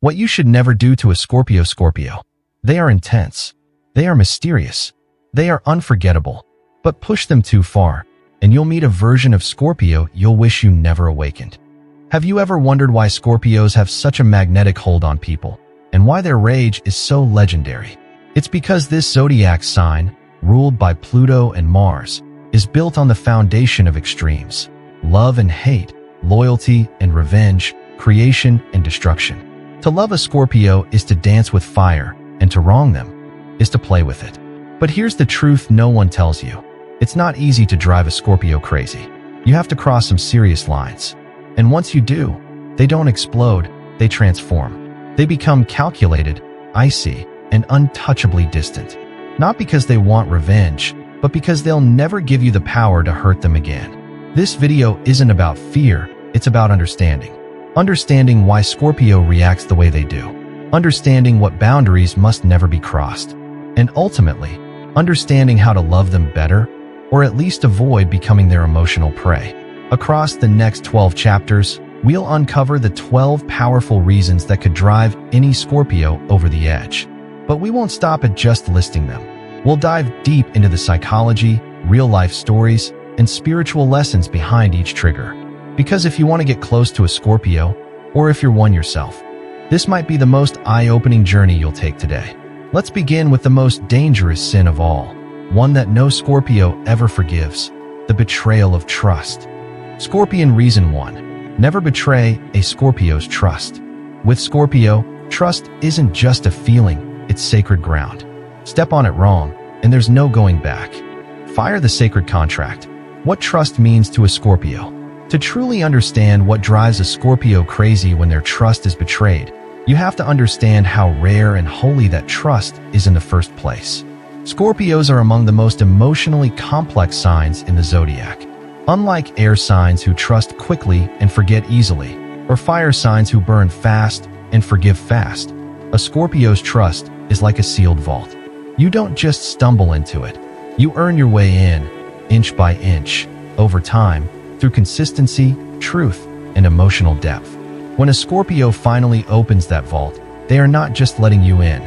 What you should never do to a Scorpio. They are intense. They are mysterious. They are unforgettable. But push them too far, and you'll meet a version of Scorpio you'll wish you never awakened. Have you ever wondered why Scorpios have such a magnetic hold on people, and why their rage is so legendary? It's because this zodiac sign, ruled by Pluto and Mars, is built on the foundation of extremes: love and hate, loyalty and revenge, creation and destruction. To love a Scorpio is to dance with fire, and to wrong them is to play with it. But here's the truth no one tells you. It's not easy to drive a Scorpio crazy. You have to cross some serious lines. And once you do, they don't explode, they transform. They become calculated, icy, and untouchably distant. Not because they want revenge, but because they'll never give you the power to hurt them again. This video isn't about fear, it's about understanding. Understanding why Scorpio reacts the way they do. Understanding what boundaries must never be crossed. And ultimately, understanding how to love them better, or at least avoid becoming their emotional prey. Across the next 12 chapters, we'll uncover the 12 powerful reasons that could drive any Scorpio over the edge. But we won't stop at just listing them. We'll dive deep into the psychology, real-life stories, and spiritual lessons behind each trigger. Because if you want to get close to a Scorpio, or if you're one yourself, this might be the most eye-opening journey you'll take today. Let's begin with the most dangerous sin of all, one that no Scorpio ever forgives: the betrayal of trust. Scorpion reason 1. Never betray a Scorpio's trust. With Scorpio, trust isn't just a feeling, it's sacred ground. Step on it wrong, and there's no going back. Fire the sacred contract. What trust means to a Scorpio. To truly understand what drives a Scorpio crazy when their trust is betrayed, you have to understand how rare and holy that trust is in the first place. Scorpios are among the most emotionally complex signs in the zodiac. Unlike air signs who trust quickly and forget easily, or fire signs who burn fast and forgive fast, a Scorpio's trust is like a sealed vault. You don't just stumble into it. You earn your way in, inch by inch, over time, through consistency, truth, and emotional depth. When a Scorpio finally opens that vault, they are not just letting you in.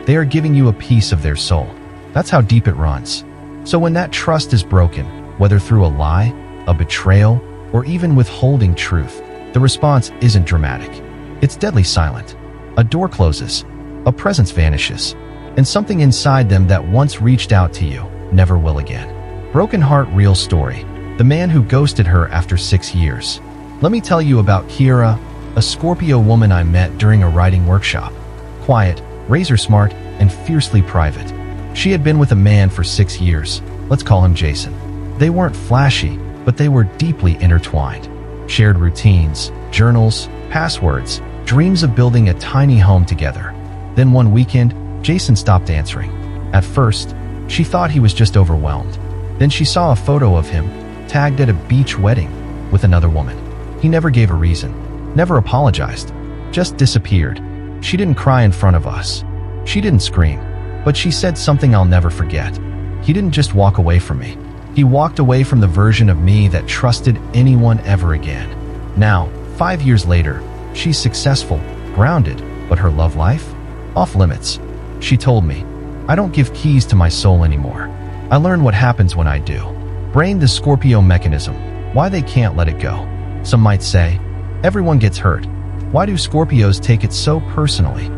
They are giving you a piece of their soul. That's how deep it runs. So when that trust is broken, whether through a lie, a betrayal, or even withholding truth, the response isn't dramatic. It's deadly silent. A door closes, a presence vanishes, and something inside them that once reached out to you never will again. Broken heart real story. The man who ghosted her after 6 years. Let me tell you about Kira, a Scorpio woman I met during a writing workshop. Quiet, razor smart, and fiercely private. She had been with a man for 6 years. Let's call him Jason. They weren't flashy, but they were deeply intertwined. Shared routines, journals, passwords, dreams of building a tiny home together. Then one weekend, Jason stopped answering. At first, she thought he was just overwhelmed. Then she saw a photo of him, tagged at a beach wedding, with another woman. He never gave a reason, never apologized, just disappeared. She didn't cry in front of us. She didn't scream, but she said something I'll never forget. He didn't just walk away from me. He walked away from the version of me that trusted anyone ever again. Now, 5 years later, she's successful, grounded, but her love life? Off limits. She told me, I don't give keys to my soul anymore. I learn what happens when I do. Brain the Scorpio mechanism, why they can't let it go. Some might say, everyone gets hurt. Why do Scorpios take it so personally?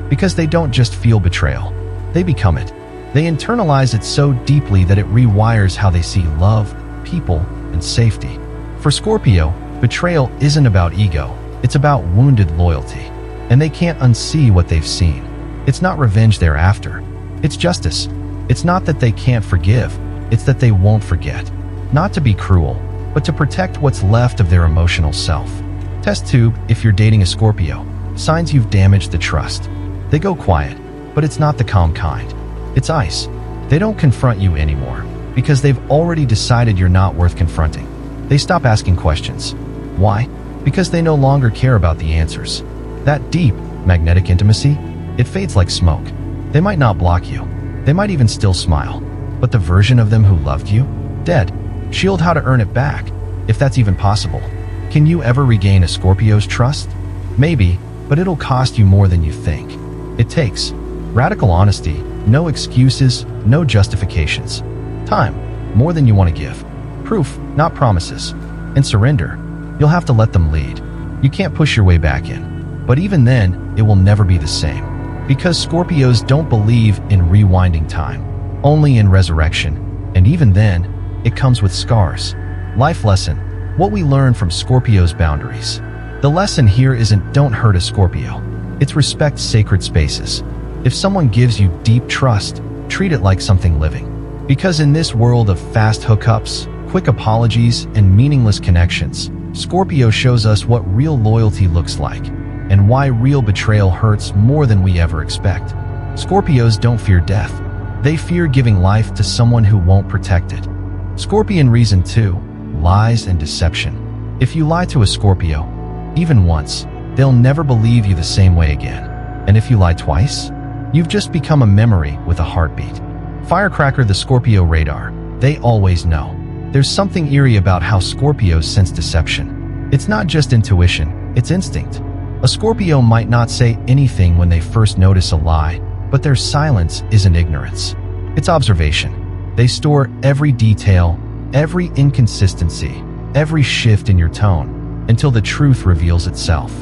Because they don't just feel betrayal. They become it. They internalize it so deeply that it rewires how they see love, people, and safety. For Scorpio, betrayal isn't about ego, it's about wounded loyalty. And they can't unsee what they've seen. It's not revenge they're after. It's justice. It's not that they can't forgive, it's that they won't forget. Not to be cruel, but to protect what's left of their emotional self. Test tube if you're dating a Scorpio. Signs you've damaged the trust. They go quiet, but it's not the calm kind. It's ice. They don't confront you anymore because they've already decided you're not worth confronting. They stop asking questions. Why? Because they no longer care about the answers. That deep, magnetic intimacy, it fades like smoke. They might not block you. They might even still smile. But the version of them who loved you? Dead. Shield how to earn it back, if that's even possible. Can you ever regain a Scorpio's trust? Maybe, but it'll cost you more than you think. It takes radical honesty, no excuses, no justifications. Time, more than you want to give. Proof, not promises. And surrender. You'll have to let them lead. You can't push your way back in. But even then, it will never be the same. Because Scorpios don't believe in rewinding time, only in resurrection. And even then, it comes with scars. Life lesson, what we learn from Scorpio's boundaries. The lesson here isn't don't hurt a Scorpio. It's respect sacred spaces. If someone gives you deep trust, treat it like something living. Because in this world of fast hookups, quick apologies, and meaningless connections, Scorpio shows us what real loyalty looks like, and why real betrayal hurts more than we ever expect. Scorpios don't fear death. They fear giving life to someone who won't protect it. Scorpion reason 2, lies and deception. If you lie to a Scorpio, even once, they'll never believe you the same way again. And if you lie twice, you've just become a memory with a heartbeat. Firecracker the Scorpio radar. They always know. There's something eerie about how Scorpios sense deception. It's not just intuition, it's instinct. A Scorpio might not say anything when they first notice a lie, but their silence isn't ignorance. It's observation. They store every detail, every inconsistency, every shift in your tone, until the truth reveals itself.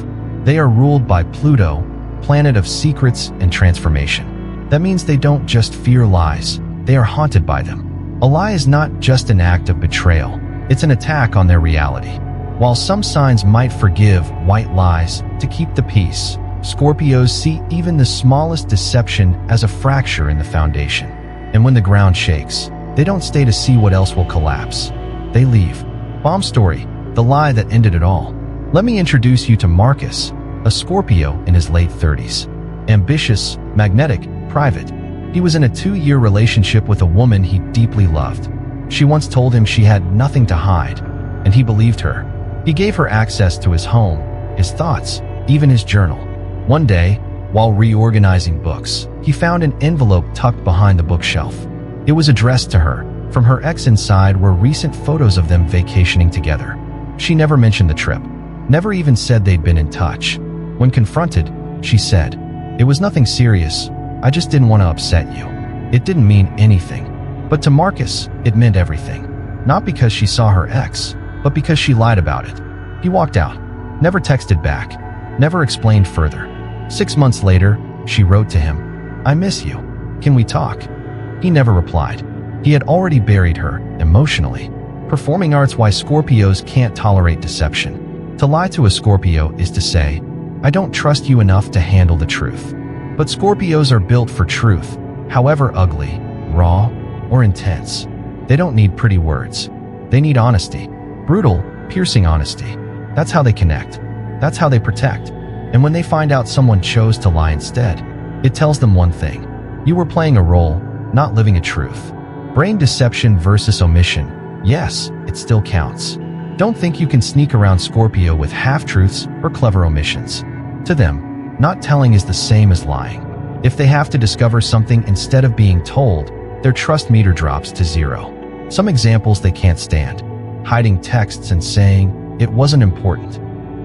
They are ruled by Pluto, planet of secrets and transformation. That means they don't just fear lies, they are haunted by them. A lie is not just an act of betrayal, it's an attack on their reality. While some signs might forgive white lies to keep the peace, Scorpios see even the smallest deception as a fracture in the foundation. And when the ground shakes, they don't stay to see what else will collapse. They leave. Bomb story, the lie that ended it all. Let me introduce you to Marcus, a Scorpio in his late 30s. Ambitious, magnetic, private. He was in a 2-year relationship with a woman he deeply loved. She once told him she had nothing to hide, and he believed her. He gave her access to his home, his thoughts, even his journal. One day, while reorganizing books, he found an envelope tucked behind the bookshelf. It was addressed to her. From her ex inside were recent photos of them vacationing together. She never mentioned the trip, never even said they'd been in touch. When confronted, she said, "It was nothing serious. I just didn't want to upset you." It didn't mean anything. But to Marcus, it meant everything. Not because she saw her ex, but because she lied about it. He walked out, never texted back, never explained further. 6 months later, she wrote to him, "I miss you. Can we talk?" He never replied. He had already buried her, emotionally. Performing arts why Scorpios can't tolerate deception. To lie to a Scorpio is to say, "I don't trust you enough to handle the truth." But Scorpios are built for truth, however ugly, raw, or intense. They don't need pretty words. They need honesty. Brutal, piercing honesty. That's how they connect. That's how they protect. And when they find out someone chose to lie instead, it tells them one thing. You were playing a role, not living a truth. Brain deception versus omission. Yes, it still counts. Don't think you can sneak around Scorpio with half-truths or clever omissions. To them, not telling is the same as lying. If they have to discover something instead of being told, their trust meter drops to 0. Some examples they can't stand. Hiding texts and saying, "It wasn't important."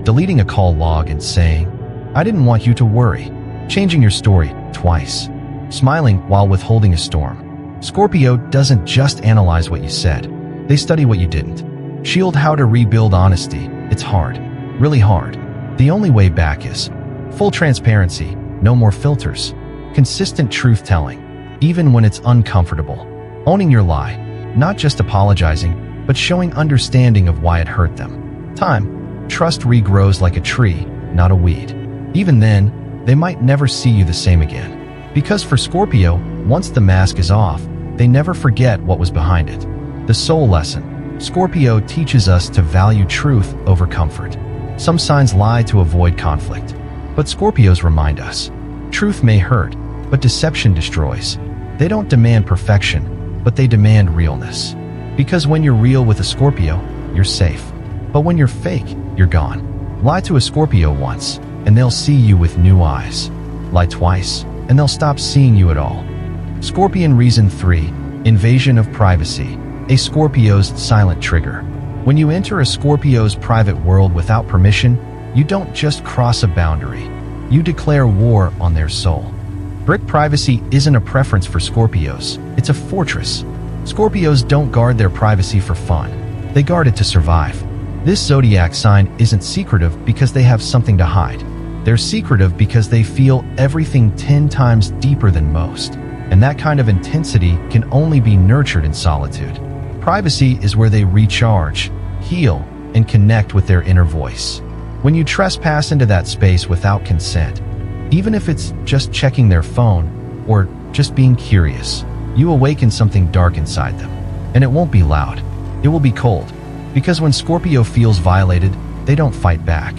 Deleting a call log and saying, "I didn't want you to worry." Changing your story twice. Smiling while withholding a storm. Scorpio doesn't just analyze what you said. They study what you didn't. Shield how to rebuild honesty. It's hard. Really hard. The only way back is full transparency, no more filters. Consistent truth-telling, even when it's uncomfortable. Owning your lie, not just apologizing, but showing understanding of why it hurt them. Time, trust regrows like a tree, not a weed. Even then, they might never see you the same again. Because for Scorpio, once the mask is off, they never forget what was behind it. The soul lesson. Scorpio teaches us to value truth over comfort. Some signs lie to avoid conflict. But Scorpios remind us, truth may hurt, but deception destroys. They don't demand perfection, but they demand realness. Because when you're real with a Scorpio, you're safe. But when you're fake, you're gone. Lie to a Scorpio once, and they'll see you with new eyes. Lie twice, and they'll stop seeing you at all. Scorpion reason 3, invasion of privacy. A Scorpio's silent trigger. When you enter a Scorpio's private world without permission, you don't just cross a boundary. you declare war on their soul. Brick privacy isn't a preference for Scorpios, it's a fortress. Scorpios don't guard their privacy for fun. They guard it to survive. This zodiac sign isn't secretive because they have something to hide. They're secretive because they feel everything 10 times deeper than most. And that kind of intensity can only be nurtured in solitude. Privacy is where they recharge, heal, and connect with their inner voice. When you trespass into that space without consent, even if it's just checking their phone or just being curious, you awaken something dark inside them. And it won't be loud. It will be cold. Because when Scorpio feels violated, they don't fight back.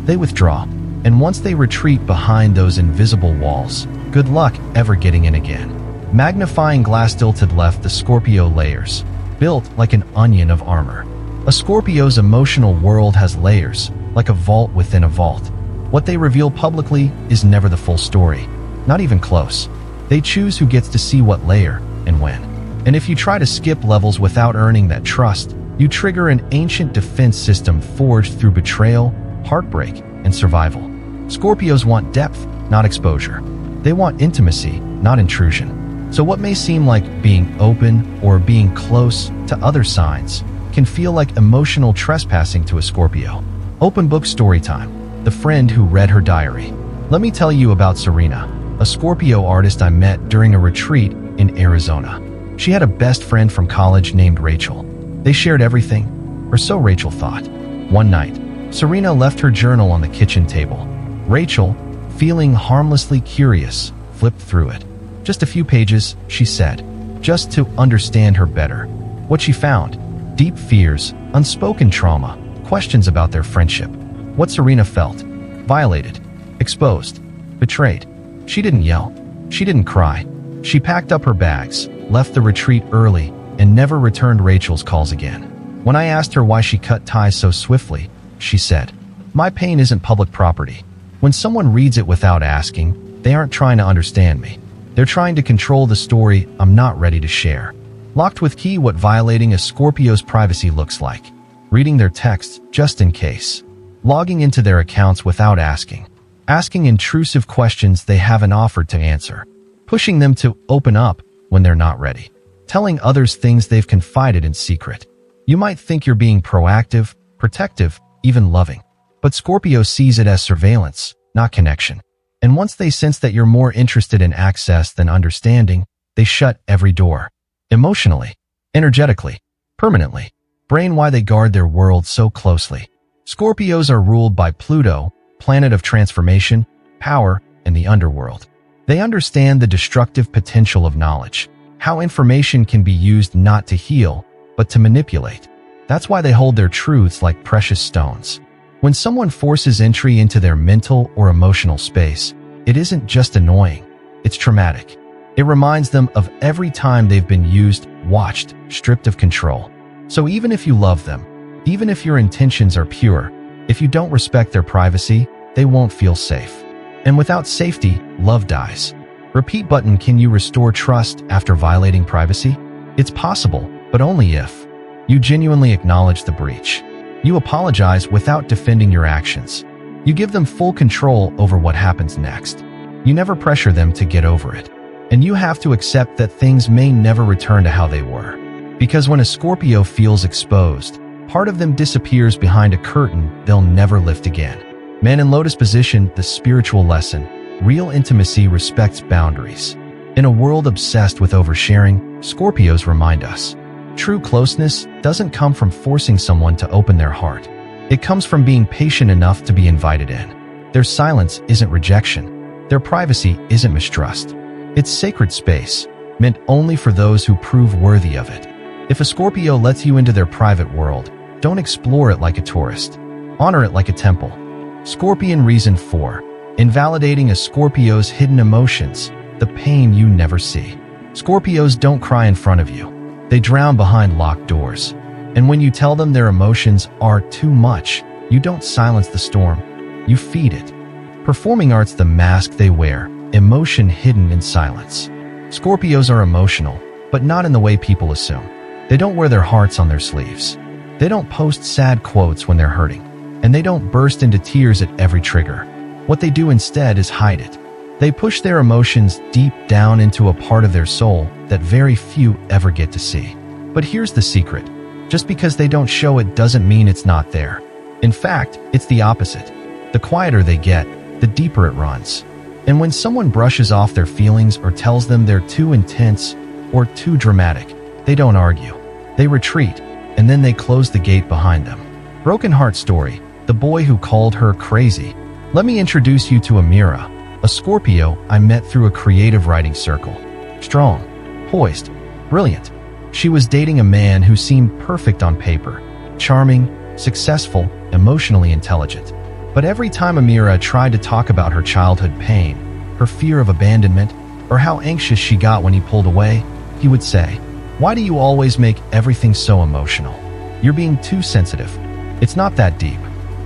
They withdraw. And once they retreat behind those invisible walls, good luck ever getting in again. Magnifying glass tilted left, the Scorpio layers, built like an onion of armor. A Scorpio's emotional world has layers, like a vault within a vault. What they reveal publicly is never the full story, not even close. They choose who gets to see what layer and when. And if you try to skip levels without earning that trust, you trigger an ancient defense system forged through betrayal, heartbreak, and survival. Scorpios want depth, not exposure. They want intimacy, not intrusion. So what may seem like being open or being close to other signs can feel like emotional trespassing to a Scorpio. Open book story time. The friend who read her diary. Let me tell you about Serena, a Scorpio artist I met during a retreat in Arizona. She had a best friend from college named Rachel. They shared everything, or so Rachel thought. One night, Serena left her journal on the kitchen table. Rachel, feeling harmlessly curious, flipped through it. Just a few pages, she said, just to understand her better. What she found: deep fears, unspoken trauma, questions about their friendship. What Serena felt: violated, exposed, betrayed. She didn't yell. She didn't cry. She packed up her bags, left the retreat early, and never returned Rachel's calls again. When I asked her why she cut ties so swiftly, she said, "My pain isn't public property. When someone reads it without asking, they aren't trying to understand me. They're trying to control the story I'm not ready to share." Locked with key. What violating a Scorpio's privacy looks like: reading their texts just in case, logging into their accounts without asking intrusive questions they haven't offered to answer, pushing them to open up when they're not ready, telling others things they've confided in secret. You might think you're being proactive, protective, even loving, but Scorpio sees it as surveillance, not connection. And once they sense that you're more interested in access than understanding, they shut every door. Emotionally, energetically, permanently. Brain: why they guard their world so closely. Scorpios are ruled by Pluto, planet of transformation, power, and the underworld. They understand the destructive potential of knowledge, how information can be used not to heal, but to manipulate. That's why they hold their truths like precious stones. When someone forces entry into their mental or emotional space, it isn't just annoying, it's traumatic. It reminds them of every time they've been used, watched, stripped of control. So even if you love them, even if your intentions are pure, if you don't respect their privacy, they won't feel safe. And without safety, love dies. Repeat button. Can you restore trust after violating privacy? It's possible, but only if you genuinely acknowledge the breach. You apologize without defending your actions. You give them full control over what happens next. You never pressure them to get over it. And you have to accept that things may never return to how they were. Because when a Scorpio feels exposed, part of them disappears behind a curtain they'll never lift again. Man in lotus position. The spiritual lesson: real intimacy respects boundaries. In a world obsessed with oversharing, Scorpios remind us, true closeness doesn't come from forcing someone to open their heart. It comes from being patient enough to be invited in. Their silence isn't rejection. Their privacy isn't mistrust. It's sacred space, meant only for those who prove worthy of it. If a Scorpio lets you into their private world, don't explore it like a tourist. Honor it like a temple. Scorpion reason 4. Invalidating a Scorpio's hidden emotions, the pain you never see. Scorpios don't cry in front of you. They drown behind locked doors. And when you tell them their emotions are too much, you don't silence the storm. You feed it. Performing art's the mask they wear, emotion hidden in silence. Scorpios are emotional, but not in the way people assume. They don't wear their hearts on their sleeves. They don't post sad quotes when they're hurting. And they don't burst into tears at every trigger. What they do instead is hide it. They push their emotions deep down into a part of their soul that very few ever get to see. But here's the secret. Just because they don't show it doesn't mean it's not there. In fact, it's the opposite. The quieter they get, the deeper it runs. And when someone brushes off their feelings or tells them they're too intense or too dramatic, they don't argue. They retreat, and then they close the gate behind them. Broken Heart Story, the boy who called her crazy. Let me introduce you to Amira, a Scorpio I met through a creative writing circle. Strong, poised, brilliant. She was dating a man who seemed perfect on paper, charming, successful, emotionally intelligent. But every time Amira tried to talk about her childhood pain, her fear of abandonment, or how anxious she got when he pulled away, he would say, "Why do you always make everything so emotional? You're being too sensitive. It's not that deep."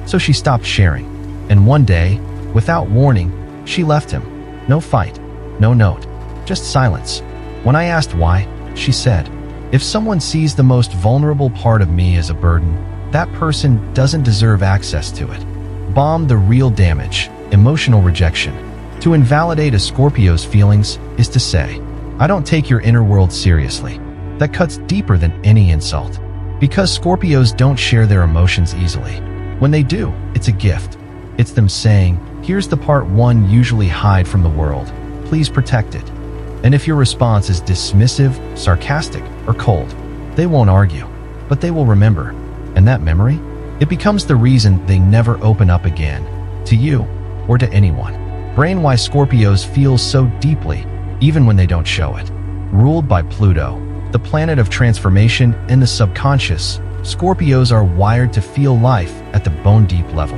So she stopped sharing. And one day, without warning, she left him. No fight, no note, just silence. When I asked why, she said, "If someone sees the most vulnerable part of me as a burden, that person doesn't deserve access to it." Bomb the real damage, emotional rejection. To invalidate a Scorpio's feelings is to say, "I don't take your inner world seriously." That cuts deeper than any insult. Because Scorpios don't share their emotions easily. When they do, it's a gift. It's them saying, "Here's the part one usually hide from the world. Please protect it." And if your response is dismissive, sarcastic, or cold, they won't argue, but they will remember. And that memory? It becomes the reason they never open up again, to you or to anyone. Brain why Scorpios feel so deeply, even when they don't show it. Ruled by Pluto, the planet of transformation and the subconscious, Scorpios are wired to feel life at the bone-deep level.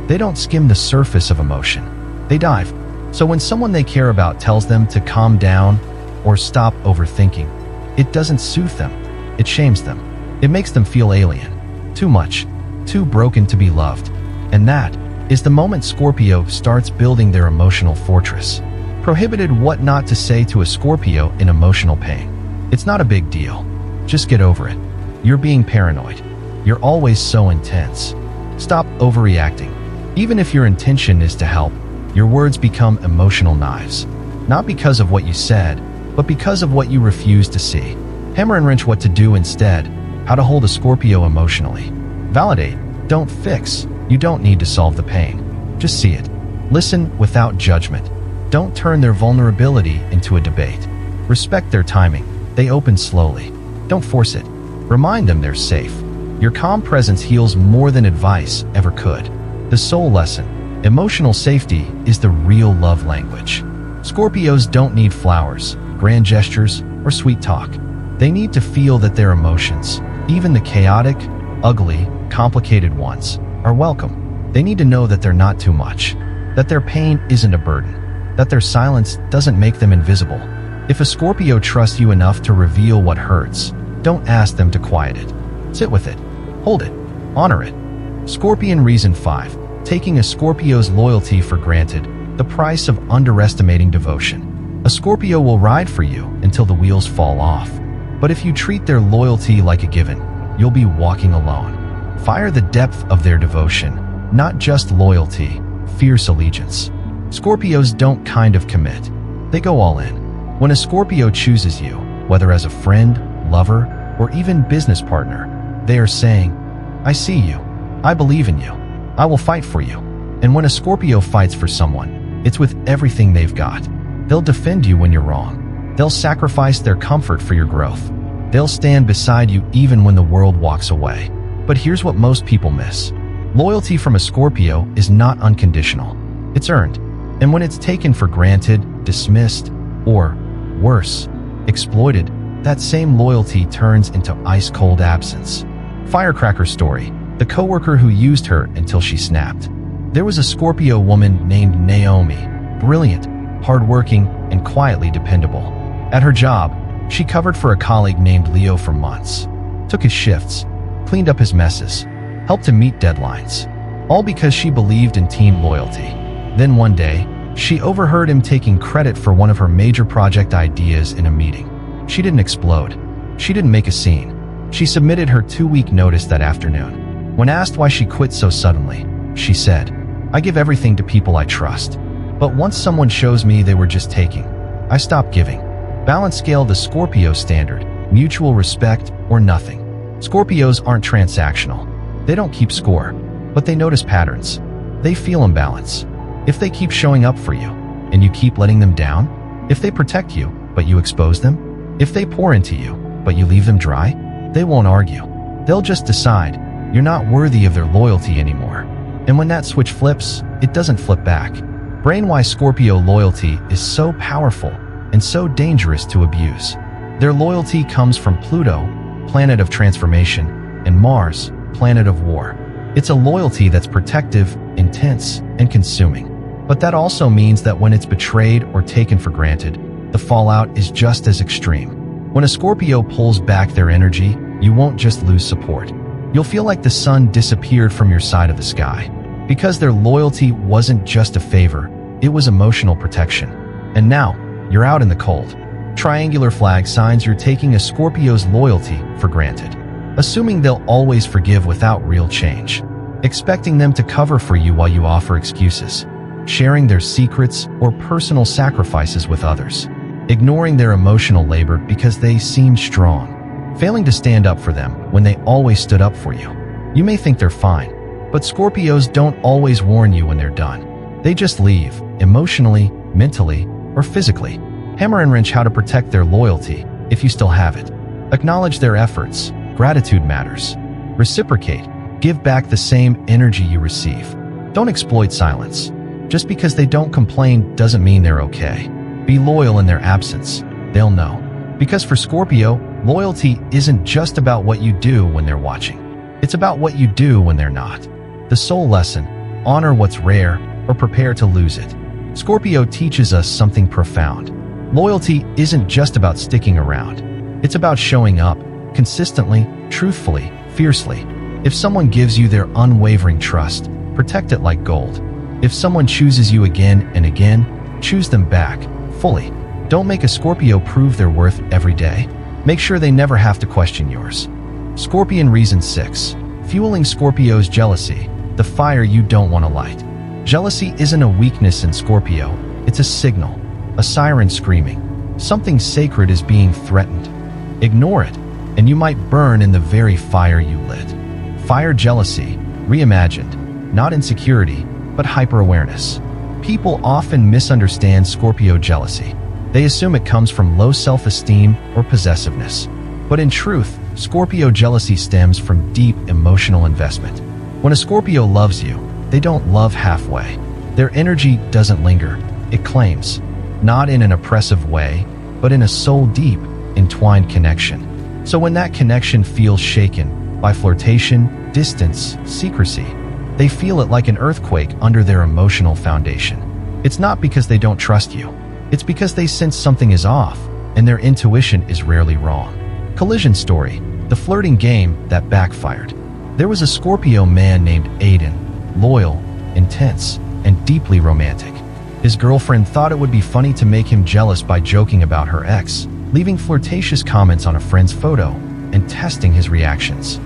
They don't skim the surface of emotion. They dive. So when someone they care about tells them to calm down or stop overthinking, it doesn't soothe them. It shames them. It makes them feel alien. Too much. Too broken to be loved. And that is the moment Scorpio starts building their emotional fortress. Prohibited what not to say to a Scorpio in emotional pain. It's not a big deal. Just get over it. You're being paranoid. You're always so intense. Stop overreacting. Even if your intention is to help, your words become emotional knives. Not because of what you said, but because of what you refuse to see. Hammer and wrench what to do instead. How to hold a Scorpio emotionally. Validate, don't fix. You don't need to solve the pain. Just see it. Listen without judgment. Don't turn their vulnerability into a debate. Respect their timing. They open slowly. Don't force it. Remind them they're safe. Your calm presence heals more than advice ever could. The soul lesson. Emotional safety is the real love language. Scorpios don't need flowers, grand gestures, or sweet talk. They need to feel that their emotions, even the chaotic, ugly, complicated ones, are welcome. They need to know that they're not too much, that their pain isn't a burden, that their silence doesn't make them invisible. If a Scorpio trusts you enough to reveal what hurts, don't ask them to quiet it. Sit with it, hold it, honor it. Scorpion Reason 5. Taking a Scorpio's loyalty for granted, the price of underestimating devotion. A Scorpio will ride for you until the wheels fall off. But if you treat their loyalty like a given, you'll be walking alone. Fire the depth of their devotion, not just loyalty, fierce allegiance. Scorpios don't kind of commit. They go all in. When a Scorpio chooses you, whether as a friend, lover, or even business partner, they are saying, "I see you. I believe in you. I will fight for you." And when a Scorpio fights for someone, it's with everything they've got. They'll defend you when you're wrong. They'll sacrifice their comfort for your growth. They'll stand beside you even when the world walks away. But here's what most people miss. Loyalty from a Scorpio is not unconditional. It's earned. And when it's taken for granted, dismissed, or, worse, exploited, that same loyalty turns into ice-cold absence. Firecracker Story. The coworker who used her until she snapped. There was a Scorpio woman named Naomi, brilliant, hardworking, and quietly dependable. At her job, she covered for a colleague named Leo for months, took his shifts, cleaned up his messes, helped him meet deadlines, all because she believed in team loyalty. Then one day, she overheard him taking credit for one of her major project ideas in a meeting. She didn't explode. She didn't make a scene. She submitted her 2-week notice that afternoon. When asked why she quit so suddenly, she said, I give everything to people I trust. But once someone shows me they were just taking, I stop giving. Balance scale the Scorpio standard, mutual respect or nothing. Scorpios aren't transactional. They don't keep score, but they notice patterns. They feel imbalance. If they keep showing up for you, and you keep letting them down, if they protect you, but you expose them, if they pour into you, but you leave them dry, they won't argue. They'll just decide you're not worthy of their loyalty anymore. And when that switch flips, it doesn't flip back. Brain-wise Scorpio loyalty is so powerful and so dangerous to abuse. Their loyalty comes from Pluto, planet of transformation, and Mars, planet of war. It's a loyalty that's protective, intense, and consuming. But that also means that when it's betrayed or taken for granted, the fallout is just as extreme. When a Scorpio pulls back their energy, you won't just lose support. You'll feel like the sun disappeared from your side of the sky. Because their loyalty wasn't just a favor, it was emotional protection. And now, you're out in the cold. Triangular flag signs you're taking a Scorpio's loyalty for granted. Assuming they'll always forgive without real change. Expecting them to cover for you while you offer excuses. Sharing their secrets or personal sacrifices with others. Ignoring their emotional labor because they seem strong. Failing to stand up for them when they always stood up for you. You may think they're fine, but Scorpios don't always warn you when they're done. They just leave, emotionally, mentally, or physically. Hammer and wrench how to protect their loyalty, if you still have it. Acknowledge their efforts. Gratitude matters. Reciprocate. Give back the same energy you receive. Don't exploit silence. Just because they don't complain doesn't mean they're okay. Be loyal in their absence. They'll know. Because for Scorpio, loyalty isn't just about what you do when they're watching. It's about what you do when they're not. The soul lesson: honor what's rare or prepare to lose it. Scorpio teaches us something profound. Loyalty isn't just about sticking around. It's about showing up, consistently, truthfully, fiercely. If someone gives you their unwavering trust, protect it like gold. If someone chooses you again and again, choose them back, fully. Don't make a Scorpio prove their worth every day. Make sure they never have to question yours. Scorpion reason 6. Fueling Scorpio's jealousy, the fire you don't want to light. Jealousy isn't a weakness in Scorpio, it's a signal, a siren screaming. Something sacred is being threatened. Ignore it, and you might burn in the very fire you lit. Fire jealousy, reimagined, not insecurity, but hyper-awareness. People often misunderstand Scorpio jealousy. They assume it comes from low self-esteem or possessiveness. But in truth, Scorpio jealousy stems from deep emotional investment. When a Scorpio loves you, they don't love halfway. Their energy doesn't linger, it claims. Not in an oppressive way, but in a soul-deep, entwined connection. So when that connection feels shaken by flirtation, distance, secrecy, they feel it like an earthquake under their emotional foundation. It's not because they don't trust you. It's because they sense something is off, and their intuition is rarely wrong. Collision story: the flirting game that backfired. There was a Scorpio man named Aiden, loyal, intense, and deeply romantic. His girlfriend thought it would be funny to make him jealous by joking about her ex, leaving flirtatious comments on a friend's photo, and testing his reactions.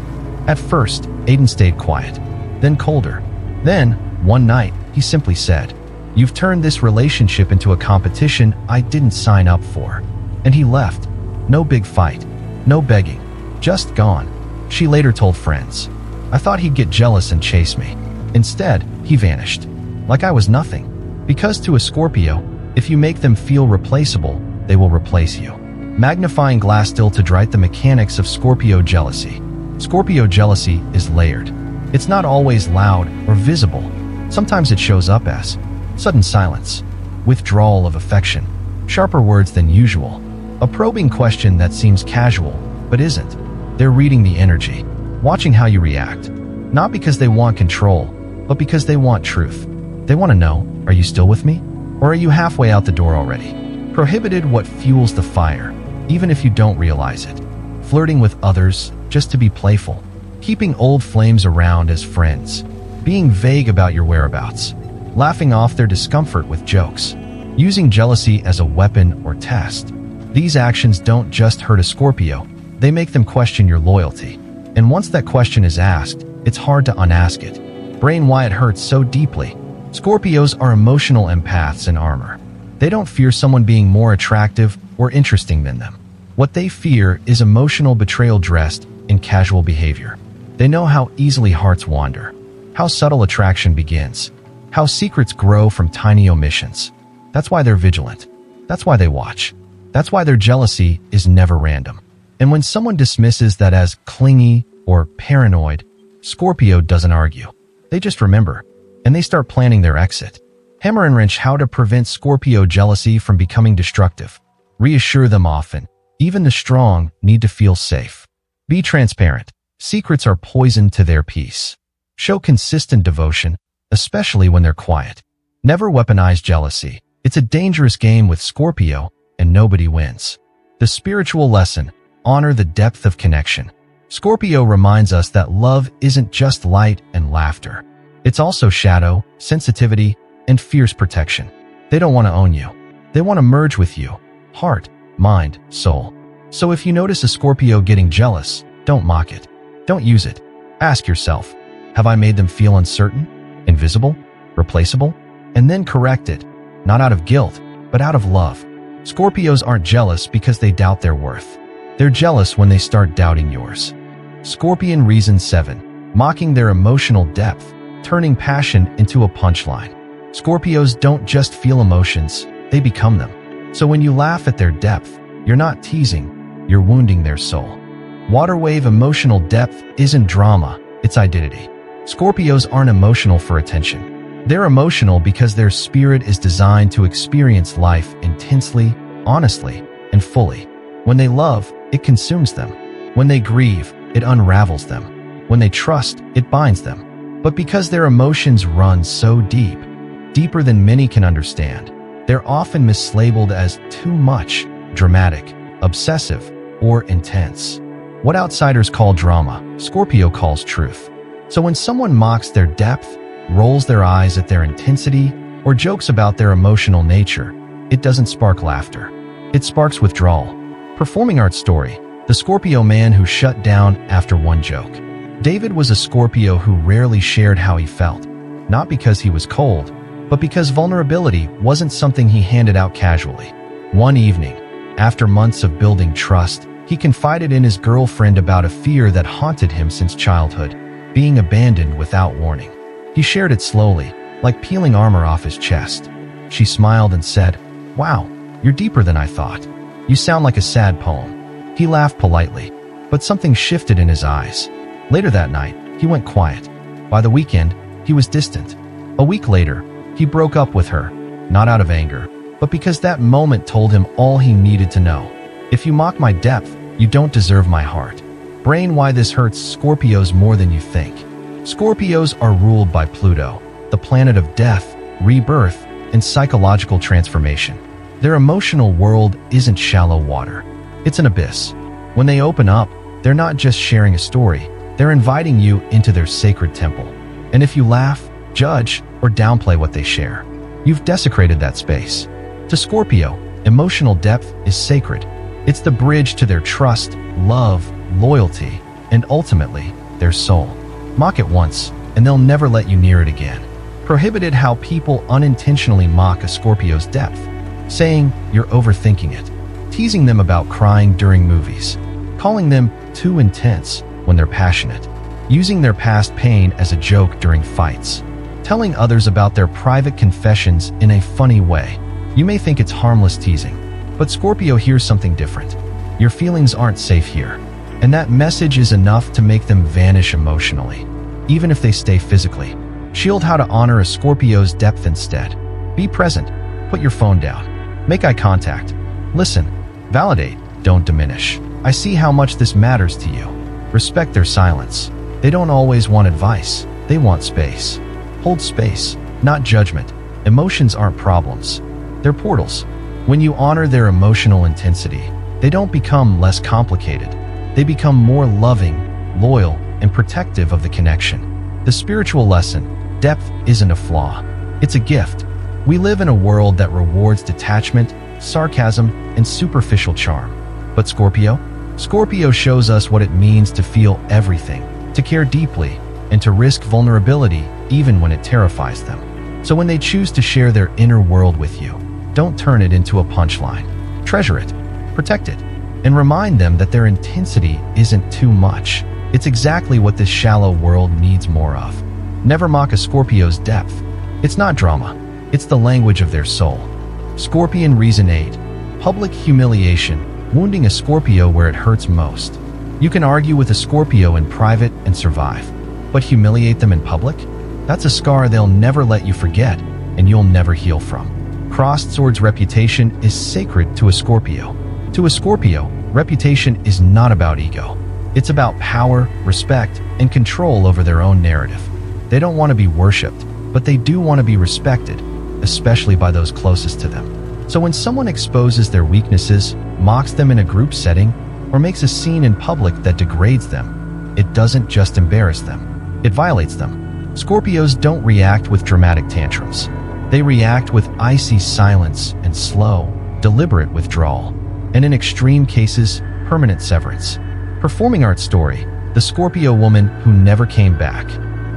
At first, Aiden stayed quiet, then colder. Then, one night, he simply said, "You've turned this relationship into a competition I didn't sign up for." And he left. No big fight. No begging. Just gone. She later told friends, "I thought he'd get jealous and chase me. Instead, he vanished. Like I was nothing." Because to a Scorpio, if you make them feel replaceable, they will replace you. Magnifying glass still to write the mechanics of Scorpio jealousy. Scorpio jealousy is layered. It's not always loud or visible. Sometimes it shows up as sudden silence, withdrawal of affection, sharper words than usual, a probing question that seems casual, but isn't. They're reading the energy, watching how you react, not because they want control, but because they want truth. They want to know, are you still with me? Or are you halfway out the door already? Prohibited what fuels the fire, even if you don't realize it. Flirting with others just to be playful. Keeping old flames around as friends. Being vague about your whereabouts. Laughing off their discomfort with jokes. Using jealousy as a weapon or test. These actions don't just hurt a Scorpio, they make them question your loyalty. And once that question is asked, it's hard to unask it. Brain why it hurts so deeply. Scorpios are emotional empaths in armor. They don't fear someone being more attractive or interesting than them. What they fear is emotional betrayal dressed in casual behavior. They know how easily hearts wander, how subtle attraction begins, how secrets grow from tiny omissions. That's why they're vigilant. That's why they watch. That's why their jealousy is never random. And when someone dismisses that as clingy or paranoid, Scorpio doesn't argue. They just remember, and they start planning their exit. Hammer and wrench how to prevent Scorpio jealousy from becoming destructive. Reassure them often. Even the strong need to feel safe. Be transparent. Secrets are poison to their peace. Show consistent devotion, especially when they're quiet. Never weaponize jealousy. It's a dangerous game with Scorpio, and nobody wins. The spiritual lesson: honor the depth of connection. Scorpio reminds us that love isn't just light and laughter. It's also shadow, sensitivity, and fierce protection. They don't want to own you. They want to merge with you. Heart, mind, soul. So if you notice a Scorpio getting jealous, don't mock it. Don't use it. Ask yourself, have I made them feel uncertain, invisible, replaceable? And then correct it, not out of guilt, but out of love. Scorpios aren't jealous because they doubt their worth. They're jealous when they start doubting yours. Scorpion Reason 7. Mocking their emotional depth, turning passion into a punchline. Scorpios don't just feel emotions, they become them. So when you laugh at their depth, you're not teasing, you're wounding their soul. Water wave emotional depth isn't drama, it's identity. Scorpios aren't emotional for attention. They're emotional because their spirit is designed to experience life intensely, honestly, and fully. When they love, it consumes them. When they grieve, it unravels them. When they trust, it binds them. But because their emotions run so deep, deeper than many can understand, they're often mislabeled as too much, dramatic, obsessive, or intense. What outsiders call drama, Scorpio calls truth. So when someone mocks their depth, rolls their eyes at their intensity, or jokes about their emotional nature, it doesn't spark laughter. It sparks withdrawal. Performing arts story: the Scorpio man who shut down after one joke. David was a Scorpio who rarely shared how he felt, not because he was cold, but because vulnerability wasn't something he handed out casually. One evening, after months of building trust, he confided in his girlfriend about a fear that haunted him since childhood: being abandoned without warning. He shared it slowly, like peeling armor off his chest. She smiled and said, "Wow, you're deeper than I thought. You sound like a sad poem." He laughed politely, but something shifted in his eyes. Later that night, he went quiet. By the weekend, he was distant. A week later, he broke up with her, not out of anger, but because that moment told him all he needed to know. If you mock my depth, you don't deserve my heart. Brain, why this hurts Scorpios more than you think. Scorpios are ruled by Pluto, the planet of death, rebirth, and psychological transformation. Their emotional world isn't shallow water. It's an abyss. When they open up, they're not just sharing a story, they're inviting you into their sacred temple. And if you laugh, judge, or downplay what they share, you've desecrated that space. To Scorpio, emotional depth is sacred. It's the bridge to their trust, love, loyalty, and ultimately, their soul. Mock it once, and they'll never let you near it again. Prohibited how people unintentionally mock a Scorpio's depth, saying you're overthinking it, teasing them about crying during movies, calling them too intense when they're passionate, using their past pain as a joke during fights, telling others about their private confessions in a funny way. You may think it's harmless teasing, but Scorpio hears something different. Your feelings aren't safe here, and that message is enough to make them vanish emotionally, even if they stay physically. Shield how to honor a Scorpio's depth instead. Be present, put your phone down, make eye contact, listen, validate, don't diminish. I see how much this matters to you. Respect their silence. They don't always want advice, they want space. Hold space, not judgment. Emotions aren't problems, they're portals. When you honor their emotional intensity, they don't become less complicated. They become more loving, loyal, and protective of the connection. The spiritual lesson: depth isn't a flaw, it's a gift. We live in a world that rewards detachment, sarcasm, and superficial charm. But Scorpio shows us what it means to feel everything, to care deeply, and to risk vulnerability even when it terrifies them. So when they choose to share their inner world with you, don't turn it into a punchline. Treasure it, protect it, and remind them that their intensity isn't too much. It's exactly what this shallow world needs more of. Never mock a Scorpio's depth. It's not drama. It's the language of their soul. Scorpion Reason 8. Public humiliation, wounding a Scorpio where it hurts most. You can argue with a Scorpio in private and survive, but humiliate them in public? That's a scar they'll never let you forget, and you'll never heal from. Crossed Sword's reputation is sacred to a Scorpio. To a Scorpio, reputation is not about ego. It's about power, respect, and control over their own narrative. They don't want to be worshipped, but they do want to be respected, especially by those closest to them. So when someone exposes their weaknesses, mocks them in a group setting, or makes a scene in public that degrades them, it doesn't just embarrass them, it violates them. Scorpios don't react with dramatic tantrums. They react with icy silence and slow, deliberate withdrawal, and in extreme cases, permanent severance. Performing arts story, the Scorpio woman who never came back.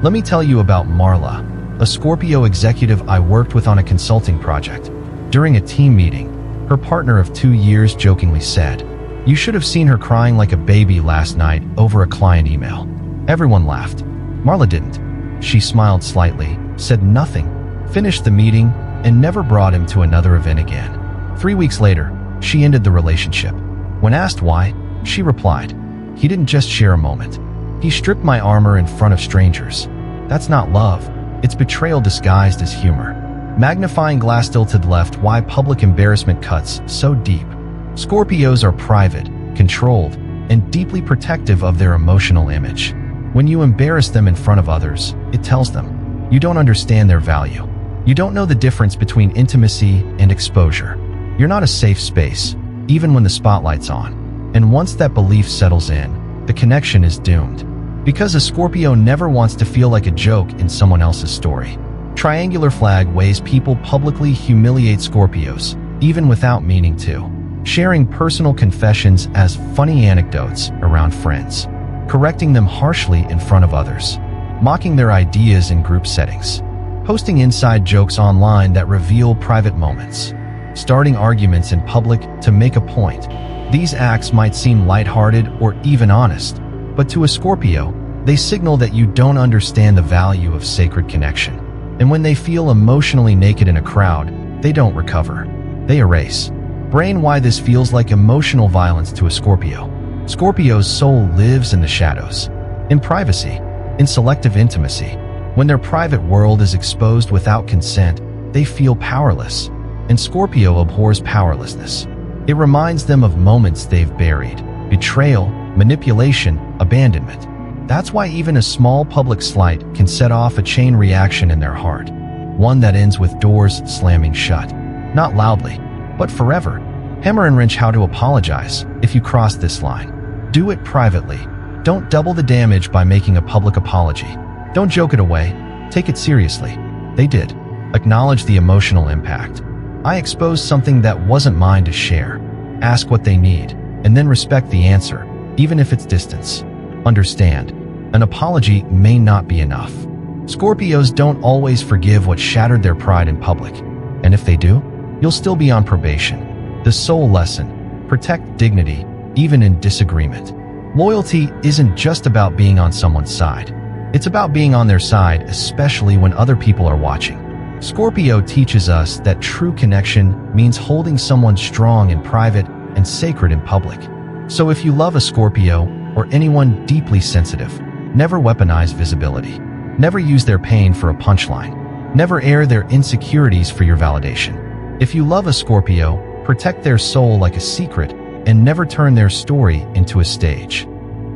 Let me tell you about Marla, a Scorpio executive I worked with on a consulting project. During a team meeting, her partner of 2 years jokingly said, "You should have seen her crying like a baby last night over a client email." Everyone laughed. Marla didn't. She smiled slightly, said nothing, finished the meeting, and never brought him to another event again. 3 weeks later, she ended the relationship. When asked why, she replied, "He didn't just share a moment. He stripped my armor in front of strangers. That's not love. It's betrayal disguised as humor." Magnifying glass still to the left, why public embarrassment cuts so deep. Scorpios are private, controlled, and deeply protective of their emotional image. When you embarrass them in front of others, it tells them, you don't understand their value. You don't know the difference between intimacy and exposure. You're not a safe space, even when the spotlight's on. And once that belief settles in, the connection is doomed. Because a Scorpio never wants to feel like a joke in someone else's story. Triangular flag ways people publicly humiliate Scorpios, even without meaning to. Sharing personal confessions as funny anecdotes around friends. Correcting them harshly in front of others. Mocking their ideas in group settings. Posting inside jokes online that reveal private moments. Starting arguments in public to make a point. These acts might seem lighthearted or even honest, but to a Scorpio, they signal that you don't understand the value of sacred connection. And when they feel emotionally naked in a crowd, they don't recover. They erase. Brain why this feels like emotional violence to a Scorpio. Scorpio's soul lives in the shadows. In privacy. In selective intimacy. When their private world is exposed without consent, they feel powerless. And Scorpio abhors powerlessness. It reminds them of moments they've buried. Betrayal, manipulation, abandonment. That's why even a small public slight can set off a chain reaction in their heart. One that ends with doors slamming shut. Not loudly, but forever. Hammer and wrench how to apologize if you cross this line. Do it privately. Don't double the damage by making a public apology. Don't joke it away. Take it seriously. They did. Acknowledge the emotional impact. I exposed something that wasn't mine to share. Ask what they need, and then respect the answer, even if it's distance. Understand. An apology may not be enough. Scorpios don't always forgive what shattered their pride in public. And if they do, you'll still be on probation. The soul lesson: protect dignity, even in disagreement. Loyalty isn't just about being on someone's side. It's about being on their side, especially when other people are watching. Scorpio teaches us that true connection means holding someone strong in private and sacred in public. So if you love a Scorpio, or anyone deeply sensitive, never weaponize visibility. Never use their pain for a punchline. Never air their insecurities for your validation. If you love a Scorpio, protect their soul like a secret and never turn their story into a stage.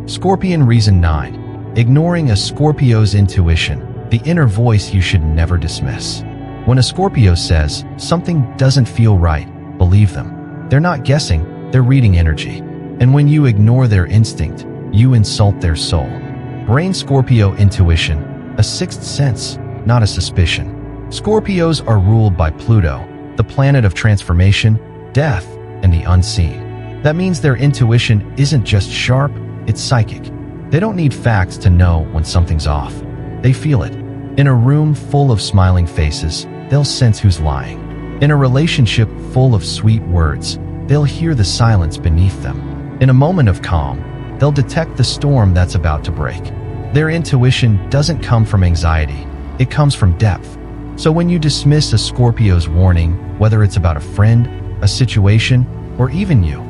Scorpion Reason 9. Ignoring a Scorpio's intuition, the inner voice you should never dismiss. When a Scorpio says something doesn't feel right, believe them. They're not guessing, they're reading energy. And when you ignore their instinct, you insult their soul. Brain Scorpio intuition, a sixth sense, not a suspicion. Scorpios are ruled by Pluto, the planet of transformation, death, and the unseen. That means their intuition isn't just sharp, it's psychic. They don't need facts to know when something's off. They feel it. In a room full of smiling faces, they'll sense who's lying. In a relationship full of sweet words, they'll hear the silence beneath them. In a moment of calm, they'll detect the storm that's about to break. Their intuition doesn't come from anxiety, it comes from depth. So when you dismiss a Scorpio's warning, whether it's about a friend, a situation, or even you,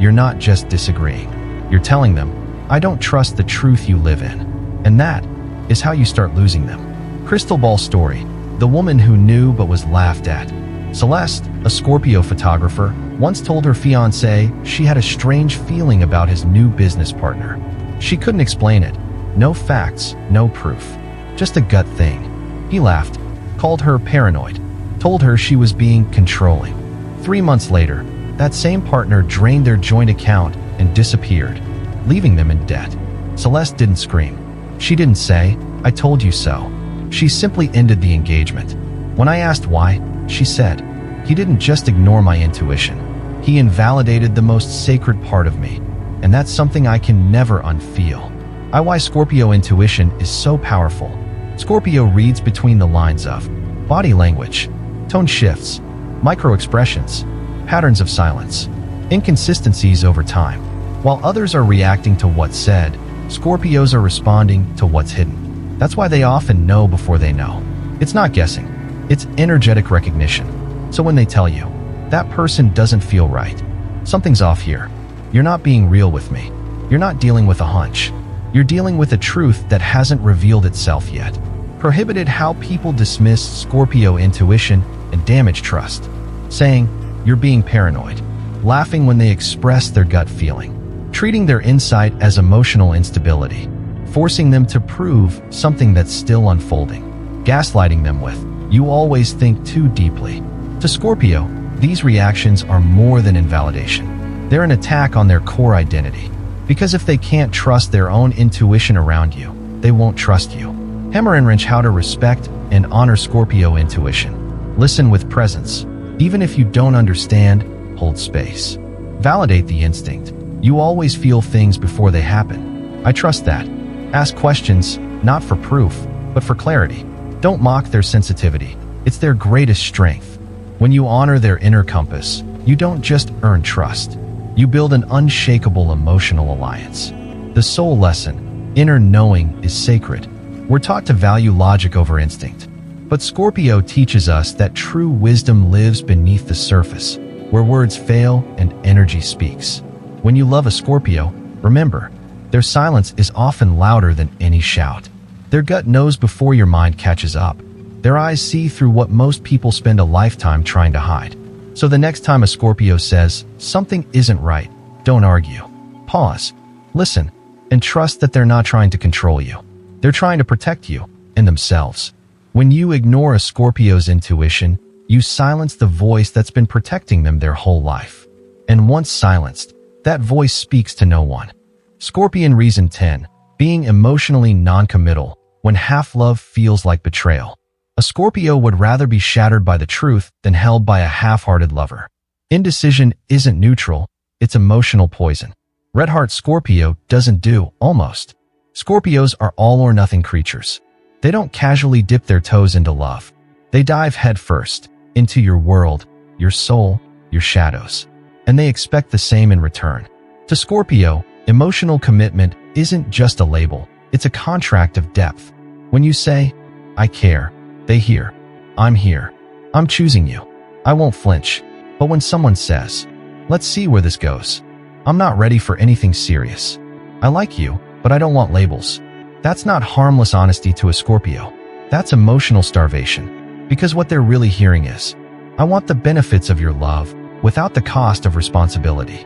you're not just disagreeing. You're telling them, I don't trust the truth you live in. And that is how you start losing them. Crystal ball story: the woman who knew but was laughed at. Celeste, a Scorpio photographer, once told her fiancé she had a strange feeling about his new business partner. She couldn't explain it. No facts, no proof. Just a gut thing. He laughed, called her paranoid, told her she was being controlling. 3 months later, that same partner drained their joint account and disappeared, leaving them in debt. Celeste didn't scream. She didn't say, I told you so. She simply ended the engagement. When I asked why, she said, he didn't just ignore my intuition. He invalidated the most sacred part of me, and that's something I can never unfeel. Why Scorpio intuition is so powerful. Scorpio reads between the lines of body language, tone shifts, micro-expressions, patterns of silence, inconsistencies over time. While others are reacting to what's said, Scorpios are responding to what's hidden. That's why they often know before they know. It's not guessing, it's energetic recognition. So when they tell you, that person doesn't feel right, something's off here, you're not being real with me, you're not dealing with a hunch, you're dealing with a truth that hasn't revealed itself yet. Prohibited: how people dismiss Scorpio intuition and damage trust, saying, you're being paranoid, laughing when they express their gut feeling, treating their insight as emotional instability, forcing them to prove something that's still unfolding, gaslighting them with, you always think too deeply. To Scorpio, these reactions are more than invalidation. They're an attack on their core identity. Because if they can't trust their own intuition around you, they won't trust you. Hammer and wrench: how to respect and honor Scorpio intuition. Listen with presence. Even if you don't understand, hold space. Validate the instinct. You always feel things before they happen. I trust that. Ask questions, not for proof, but for clarity. Don't mock their sensitivity. It's their greatest strength. When you honor their inner compass, you don't just earn trust. You build an unshakable emotional alliance. The soul lesson: inner knowing is sacred. We're taught to value logic over instinct. But Scorpio teaches us that true wisdom lives beneath the surface, where words fail and energy speaks. When you love a Scorpio, remember, their silence is often louder than any shout. Their gut knows before your mind catches up. Their eyes see through what most people spend a lifetime trying to hide. So the next time a Scorpio says something isn't right, don't argue. Pause, listen, and trust that they're not trying to control you. They're trying to protect you and themselves. When you ignore a Scorpio's intuition, you silence the voice that's been protecting them their whole life. And once silenced, that voice speaks to no one. Scorpion reason 10: being emotionally non-committal when half-love feels like betrayal. A Scorpio would rather be shattered by the truth than held by a half-hearted lover. Indecision isn't neutral, it's emotional poison. Red Heart Scorpio doesn't do almost. Scorpios are all-or-nothing creatures. They don't casually dip their toes into love. They dive headfirst into your world, your soul, your shadows. And they expect the same in return. To Scorpio, emotional commitment isn't just a label, it's a contract of depth. When you say, I care, they hear, I'm here, I'm choosing you, I won't flinch. But when someone says, let's see where this goes, I'm not ready for anything serious, I like you, but I don't want labels, that's not harmless honesty to a Scorpio. That's emotional starvation. Because what they're really hearing is, I want the benefits of your love without the cost of responsibility.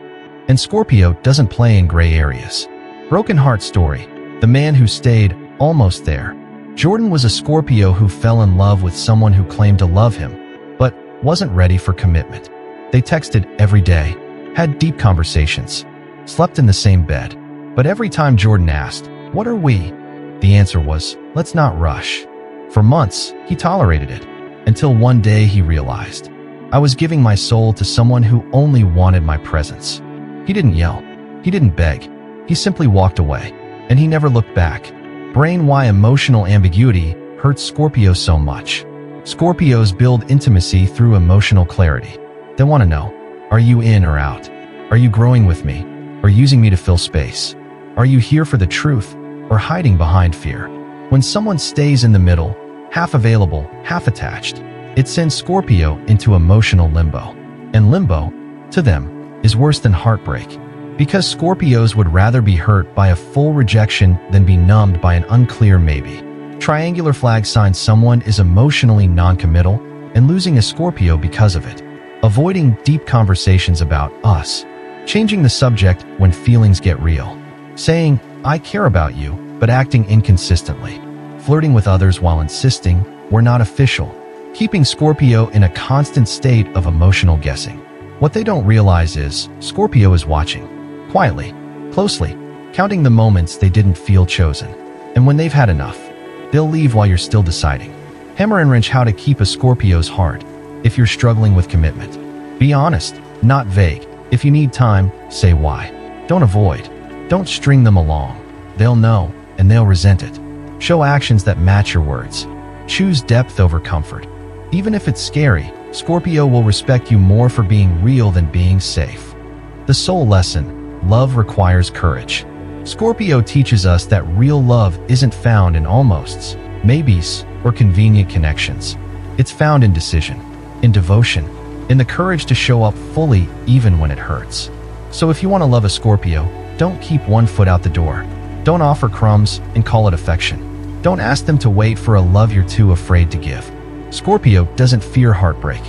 And Scorpio doesn't play in gray areas. Broken Heart Story: the man who stayed almost there. Jordan was a Scorpio who fell in love with someone who claimed to love him, but wasn't ready for commitment. They texted every day, had deep conversations, slept in the same bed. But every time Jordan asked, what are we? The answer was, let's not rush. For months, he tolerated it, until one day he realized, I was giving my soul to someone who only wanted my presence. He didn't yell, he didn't beg, he simply walked away, and he never looked back. Brain: why emotional ambiguity hurts Scorpio so much. Scorpios build intimacy through emotional clarity. They want to know, are you in or out? Are you growing with me, or using me to fill space? Are you here for the truth, or hiding behind fear? When someone stays in the middle, half available, half attached, it sends Scorpio into emotional limbo. And limbo, to them, is worse than heartbreak, because Scorpios would rather be hurt by a full rejection than be numbed by an unclear maybe. Triangular flag sign someone is emotionally non-committal and losing a Scorpio because of it. Avoiding deep conversations about us. Changing the subject when feelings get real. Saying, I care about you, but acting inconsistently. Flirting with others while insisting, we're not official. Keeping Scorpio in a constant state of emotional guessing. What they don't realize is, Scorpio is watching. Quietly, closely, counting the moments they didn't feel chosen. And when they've had enough, they'll leave while you're still deciding. Hammer and wrench how to keep a Scorpio's heart. If you're struggling with commitment, be honest, not vague. If you need time, say why. Don't avoid. Don't string them along. They'll know, and they'll resent it. Show actions that match your words. Choose depth over comfort. Even if it's scary, Scorpio will respect you more for being real than being safe. The soul lesson: love requires courage. Scorpio teaches us that real love isn't found in almosts, maybes, or convenient connections. It's found in decision, in devotion, in the courage to show up fully even when it hurts. So if you want to love a Scorpio, don't keep one foot out the door. Don't offer crumbs and call it affection. Don't ask them to wait for a love you're too afraid to give. Scorpio doesn't fear heartbreak.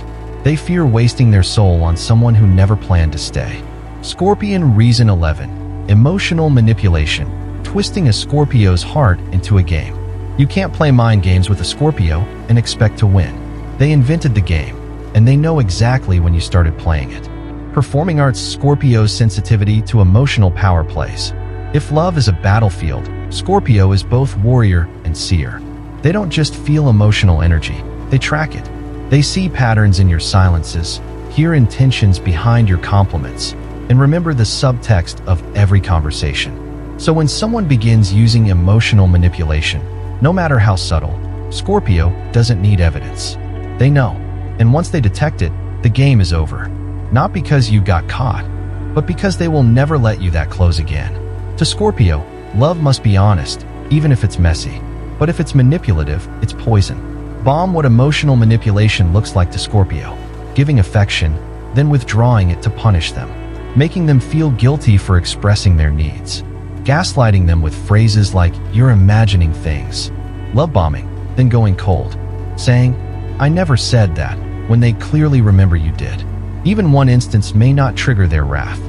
They fear wasting their soul on someone who never planned to stay. Scorpion reason 11. Emotional manipulation. Twisting a Scorpio's heart into a game. You can't play mind games with a Scorpio and expect to win. They invented the game, and they know exactly when you started playing it. Performing arts. Scorpio's sensitivity to emotional power plays. If love is a battlefield, Scorpio is both warrior and seer. They don't just feel emotional energy, they track it. They see patterns in your silences, hear intentions behind your compliments, and remember the subtext of every conversation. So when someone begins using emotional manipulation, no matter how subtle, Scorpio doesn't need evidence. They know, and once they detect it, the game is over. Not because you got caught, but because they will never let you that close again. To Scorpio, love must be honest, even if it's messy. But if it's manipulative, it's poison. Bomb what emotional manipulation looks like to Scorpio. Giving affection, then withdrawing it to punish them. Making them feel guilty for expressing their needs. Gaslighting them with phrases like, you're imagining things. Love bombing, then going cold. Saying, I never said that, when they clearly remember you did. Even one instance may not trigger their wrath.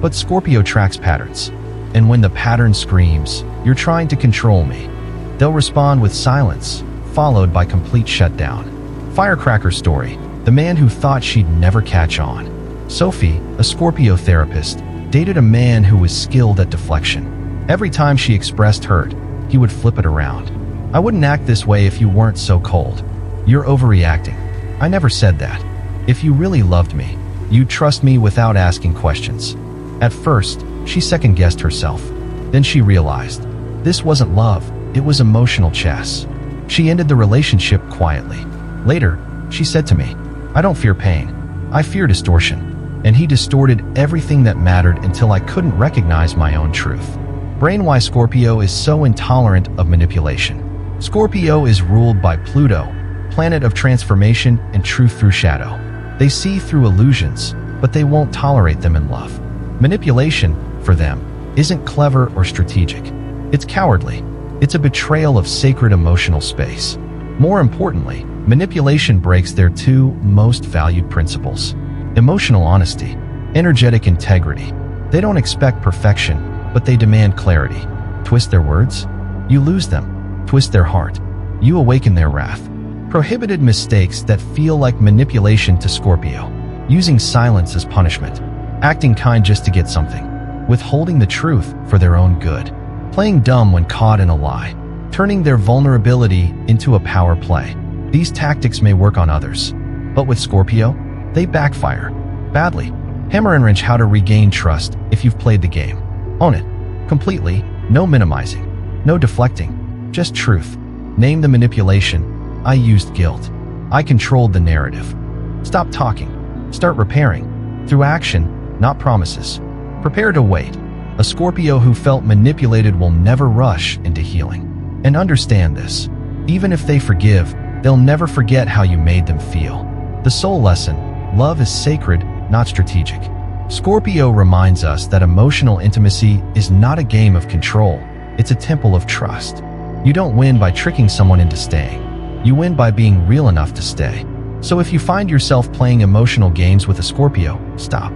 But Scorpio tracks patterns. And when the pattern screams, you're trying to control me, they'll respond with silence, followed by complete shutdown. Firecracker story. The man who thought she'd never catch on. Sophie, a Scorpio therapist, dated a man who was skilled at deflection. Every time she expressed hurt, he would flip it around. I wouldn't act this way if you weren't so cold. You're overreacting. I never said that. If you really loved me, you'd trust me without asking questions. At first, she second-guessed herself. Then she realized, this wasn't love, it was emotional chess. She ended the relationship quietly. Later, she said to me, I don't fear pain, I fear distortion. And he distorted everything that mattered until I couldn't recognize my own truth. Brain. Why Scorpio is so intolerant of manipulation. Scorpio is ruled by Pluto, planet of transformation and truth through shadow. They see through illusions, but they won't tolerate them in love. Manipulation, for them, isn't clever or strategic. It's cowardly. It's a betrayal of sacred emotional space. More importantly, manipulation breaks their two most valued principles: emotional honesty, energetic integrity. They don't expect perfection, but they demand clarity. Twist their words, you lose them. Twist their heart, you awaken their wrath. Prohibited mistakes that feel like manipulation to Scorpio. Using silence as punishment. Acting kind just to get something. Withholding the truth for their own good. Playing dumb when caught in a lie. Turning their vulnerability into a power play. These tactics may work on others, but with Scorpio, they backfire. Badly. Hammer and wrench how to regain trust if you've played the game. Own it. Completely. No minimizing. No deflecting. Just truth. Name the manipulation. I used guilt. I controlled the narrative. Stop talking. Start repairing. Through action, not promises. Prepare to wait. A Scorpio who felt manipulated will never rush into healing. And understand this. Even if they forgive, they'll never forget how you made them feel. The soul lesson: love is sacred, not strategic. Scorpio reminds us that emotional intimacy is not a game of control. It's a temple of trust. You don't win by tricking someone into staying. You win by being real enough to stay. So if you find yourself playing emotional games with a Scorpio, stop.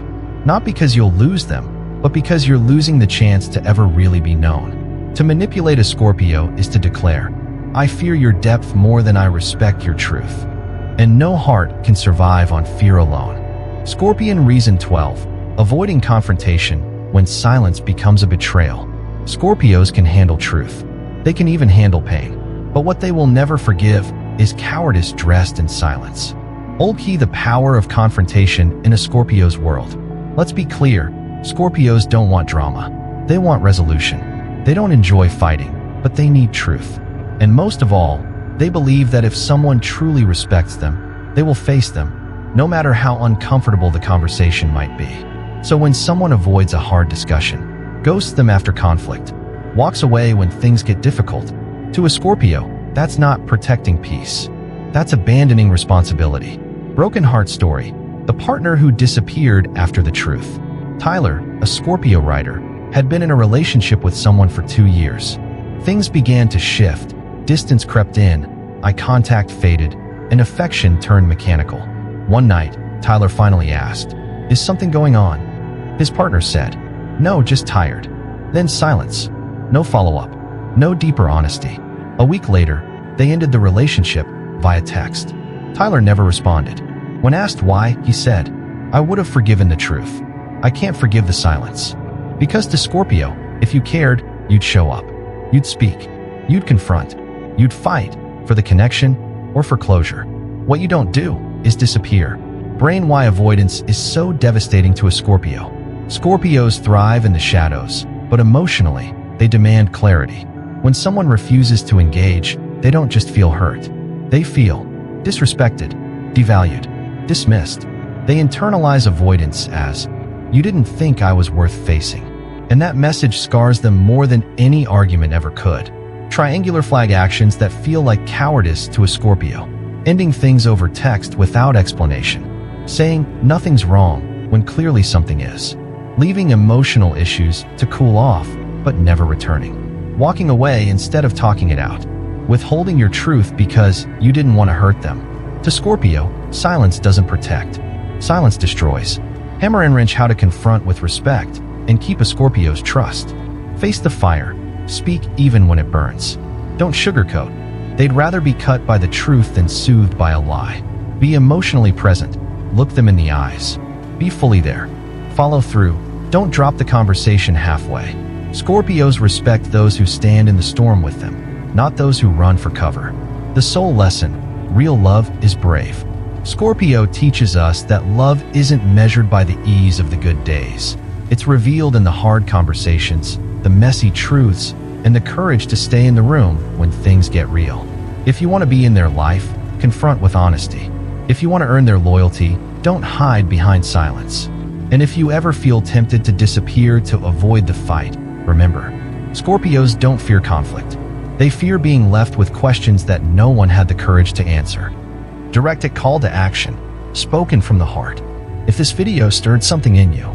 Not because you'll lose them, but because you're losing the chance to ever really be known. To manipulate a Scorpio is to declare, I fear your depth more than I respect your truth. And no heart can survive on fear alone. Scorpion Reason 12. Avoiding confrontation when silence becomes a betrayal. Scorpios can handle truth. They can even handle pain. But what they will never forgive is cowardice dressed in silence. Old key: the power of confrontation in a Scorpio's world. Let's be clear, Scorpios don't want drama. They want resolution. They don't enjoy fighting, but they need truth. And most of all, they believe that if someone truly respects them, they will face them, no matter how uncomfortable the conversation might be. So when someone avoids a hard discussion, ghosts them after conflict, walks away when things get difficult, to a Scorpio, that's not protecting peace. That's abandoning responsibility. Broken heart story: the partner who disappeared after the truth. Tyler, a Scorpio writer, had been in a relationship with someone for 2 years. Things began to shift, distance crept in, eye contact faded, and affection turned mechanical. One night, Tyler finally asked, "Is something going on?" His partner said, "No, just tired." Then silence. No follow-up. No deeper honesty. A week later, they ended the relationship via text. Tyler never responded. When asked why, he said, "I would have forgiven the truth. I can't forgive the silence." Because to Scorpio, if you cared, you'd show up. You'd speak. You'd confront. You'd fight for the connection or for closure. What you don't do is disappear. Brain why avoidance is so devastating to a Scorpio. Scorpios thrive in the shadows, but emotionally, they demand clarity. When someone refuses to engage, they don't just feel hurt. They feel disrespected, devalued, dismissed. They internalize avoidance as, "You didn't think I was worth facing." And that message scars them more than any argument ever could. Triangular flag actions that feel like cowardice to a Scorpio. Ending things over text without explanation. Saying nothing's wrong when clearly something is. Leaving emotional issues to cool off, but never returning. Walking away instead of talking it out. Withholding your truth because you didn't want to hurt them. To Scorpio, silence doesn't protect. Silence destroys. Hammer and wrench: how to confront with respect and keep a Scorpio's trust. Face the fire. Speak even when it burns. Don't sugarcoat. They'd rather be cut by the truth than soothed by a lie. Be emotionally present. Look them in the eyes. Be fully there. Follow through. Don't drop the conversation halfway. Scorpios respect those who stand in the storm with them, not those who run for cover. The soul lesson: real love is brave. Scorpio teaches us that love isn't measured by the ease of the good days. It's revealed in the hard conversations, the messy truths, and the courage to stay in the room when things get real. If you want to be in their life, confront with honesty. If you want to earn their loyalty, don't hide behind silence. And if you ever feel tempted to disappear to avoid the fight, remember, Scorpios don't fear conflict. They fear being left with questions that no one had the courage to answer. Direct call to action, spoken from the heart. If this video stirred something in you,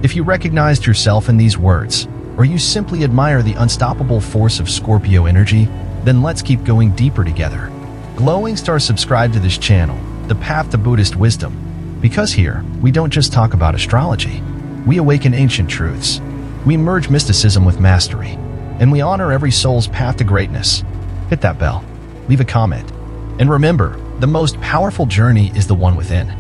if you recognized yourself in these words, or you simply admire the unstoppable force of Scorpio energy, then let's keep going deeper together. Glowing stars, subscribe to this channel, The Path to Buddhist Wisdom, because here, we don't just talk about astrology. We awaken ancient truths. We merge mysticism with mastery. And we honor every soul's path to greatness. Hit that bell. Leave a comment. And remember, the most powerful journey is the one within.